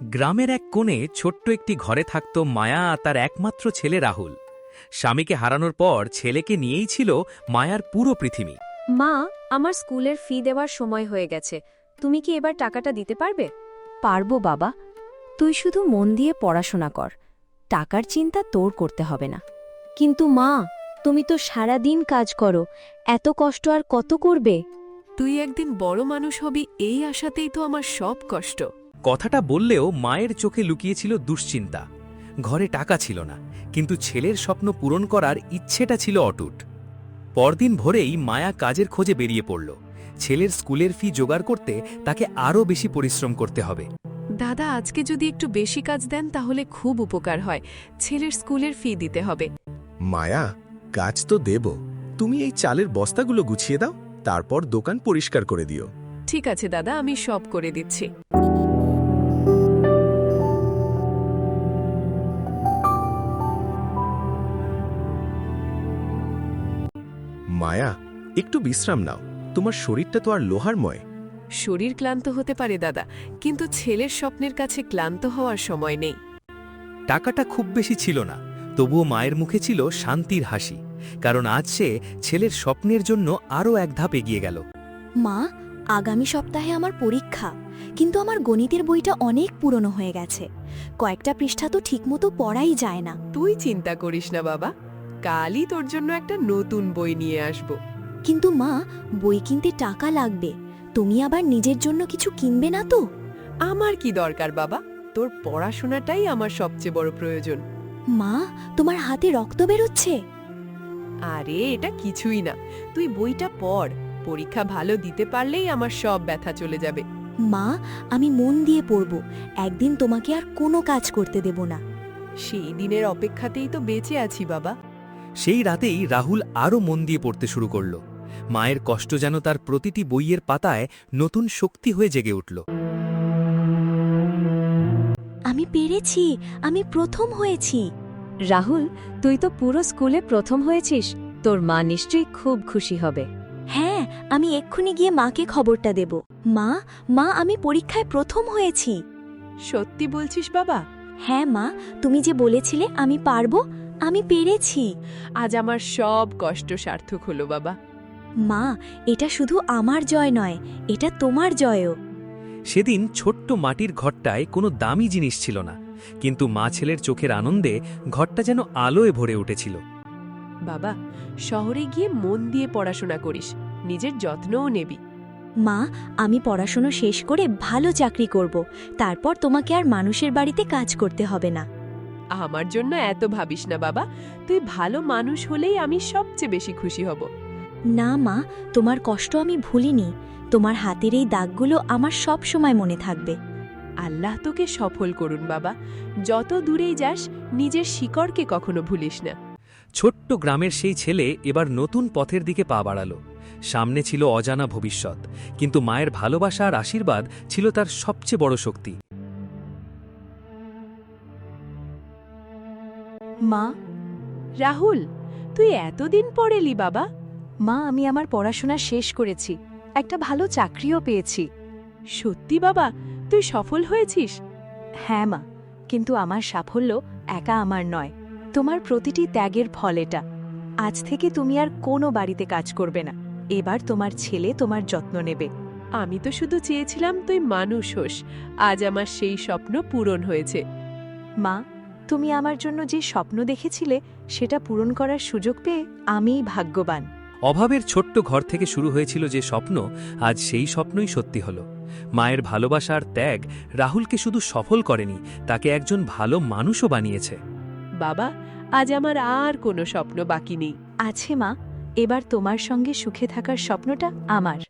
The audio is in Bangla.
গ্রামের এক কোণে ছোট্ট একটি ঘরে থাকত মায়া আর তার একমাত্র ছেলে রাহুল। স্বামীকে হারানোর পর ছেলেকে নিয়েই ছিল মায়ার পুরো পৃথিবী। মা, আমার স্কুলের ফি দেওয়ার সময় হয়ে গেছে। তুমি কি এবার টাকাটা দিতে পারবে? পারবো বাবা, তুই শুধু মন দিয়ে পড়াশোনা কর। টাকার চিন্তা তোর করতে হবে না। কিন্তু মা, তুমি তো সারা দিন কাজ করো, এত কষ্ট আর কত করবে? তুই একদিন বড় মানুষ হবি এই আশাতেই তো আমার সব কষ্ট। কথাটা বললেও মায়ের চোখে লুকিয়েছিল দুশ্চিন্তা। ঘরে টাকা ছিল না, কিন্তু ছেলের স্বপ্ন পূরণ করার ইচ্ছেটা ছিল অটুট। পরদিন ভোরেই মায়া কাজের খোঁজে বেরিয়ে পড়ল। ছেলের স্কুলের ফি জোগাড় করতে তাকে আরও বেশি পরিশ্রম করতে হবে। দাদা, আজকে যদি একটু বেশি কাজ দেন তাহলে খুব উপকার হয়। ছেলের স্কুলের ফি দিতে হবে। মায়া, কাজ তো দেব, তুমি এই চালের বস্তাগুলো গুছিয়ে দাও, তারপর দোকান পরিষ্কার করে দিও। ঠিক আছে দাদা, আমি সব করে দিচ্ছি। মায়া, একটু বিশ্রাম নাও, তোমার শরীরটা তো আর লোহারময়। শরীর ক্লান্ত হতে পারে দাদা, কিন্তু ছেলের স্বপ্নের কাছে ক্লান্ত হওয়ার সময় নেই। টাকাটা খুব বেশি ছিল না, তবুও মায়ের মুখে ছিল শান্তির হাসি, কারণ আজ সে ছেলের স্বপ্নের জন্য আরও এক ধাপ এগিয়ে গেল। মা, আগামী সপ্তাহে আমার পরীক্ষা, কিন্তু আমার গণিতের বইটা অনেক পুরনো হয়ে গেছে। কয়েকটা পৃষ্ঠা তো ঠিকমতো পড়াই যায় না। তুই চিন্তা করিস না বাবা, কালই তোর জন্য একটা নতুন বই নিয়ে আসব। কিন্তু মা, বই কিনতে টাকা লাগবে। তুমি আবার নিজের জন্য কিছু কিনবে না তো? আমার কি দরকার বাবা, তোর পড়াশোনাটাই আমার সবচেয়ে বড় প্রয়োজন। মা, তোমার হাতে রক্ত বেরোচ্ছে। আরে এটা কিছুই না, তুই বইটা পড়। পরীক্ষা ভালো দিতে পারলেই আমার সব ব্যথা চলে যাবে। মা, আমি মন দিয়ে পড়ব। একদিন তোমাকে আর কোনো কাজ করতে দেব না। সেই দিনের অপেক্ষাতেই তো বেঁচে আছি বাবা। সেই রাতেই রাহুল আরও মন দিয়ে পড়তে শুরু করল। মায়ের কষ্ট যেন তার প্রতিটি বইয়ের পাতায় নতুন শক্তি হয়ে জেগে উঠল। আমি পেরেছি, আমি প্রথম হয়েছি। রাহুল, তুই তো পুরো স্কুলে প্রথম হয়েছিস। তোর মা নিশ্চয়ই খুব খুশি হবে। হ্যাঁ, আমি এক্ষুনি গিয়ে মাকে খবরটা দেব। মা, মা, আমি পরীক্ষায় প্রথম হয়েছি। সত্যি বলছিস বাবা? হ্যাঁ মা, তুমি যে বলেছিলে আমি পারবো, আমি পেরেছি। আজ আমার সব কষ্ট সার্থক হলো বাবা। মা, এটা শুধু আমার জয় নয়, এটা তোমার জয়ও। সেদিন ছোট্ট মাটির ঘরটায় কোনো দামি জিনিস ছিল না, কিন্তু মা ছেলের চোখের আনন্দে ঘরটা যেন আলোয় ভরে উঠেছিল। বাবা, শহরে গিয়ে মন দিয়ে পড়াশোনা করিস, নিজের যত্নও নেবি। মা, আমি পড়াশোনা শেষ করে ভালো চাকরি করব, তারপর তোমাকে আর মানুষের বাড়িতে কাজ করতে হবে না। আমার জন্য এত ভাবিস না বাবা, তুই ভালো মানুষ হলেই আমি সবচেয়ে বেশি খুশি হব। না মা, তোমার কষ্ট আমি ভুলিনি। তোমার হাতের এই দাগগুলো আমার সব সময় মনে থাকবে। আল্লাহ তোকে সফল করুন বাবা। যত দূরেই যাস, নিজের শিকড়কে কখনো ভুলিস না। ছোট্ট গ্রামের সেই ছেলে এবার নতুন পথের দিকে পা বাড়াল। সামনে ছিল অজানা ভবিষ্যৎ, কিন্তু মায়ের ভালোবাসা আর আশীর্বাদ ছিল তার সবচেয়ে বড় শক্তি। মা, রাহুল, তুই এতদিন পর এলি বাবা? মা, আমি আমার পড়াশোনা শেষ করেছি, একটা ভালো চাকরিও পেয়েছি। সত্যি বাবা, তুই সফল হয়েছিস? হ্যাঁ মা, কিন্তু আমার সাফল্য একা আমার নয়, তোমার প্রতিটি ত্যাগের ফল এটা। আজ থেকে তুমি আর কোনো বাড়িতে কাজ করবে না, এবার তোমার ছেলে তোমার যত্ন নেবে। আমি তো শুধু চেয়েছিলাম তুই মানুষ হোস, আজ আমার সেই স্বপ্ন পূরণ হয়েছে। মা, তুমি আমার জন্য যে স্বপ্ন দেখেছিলে সেটা পূরণ করার সুযোগ পেয়ে আমিই ভাগ্যবান। অভাবের ছোট্ট ঘর থেকে শুরু হয়েছিল যে স্বপ্ন, আজ সেই স্বপ্নই সত্যি হল। মায়ের ভালোবাসা আর ত্যাগ রাহুলকে শুধু সফল করেনি, তাকে একজন ভালো মানুষও বানিয়েছে। বাবা, আজ আমার আর কোনো স্বপ্ন বাকি নেই। আছে মা, এবার তোমার সঙ্গে সুখে থাকার স্বপ্নটা আমার।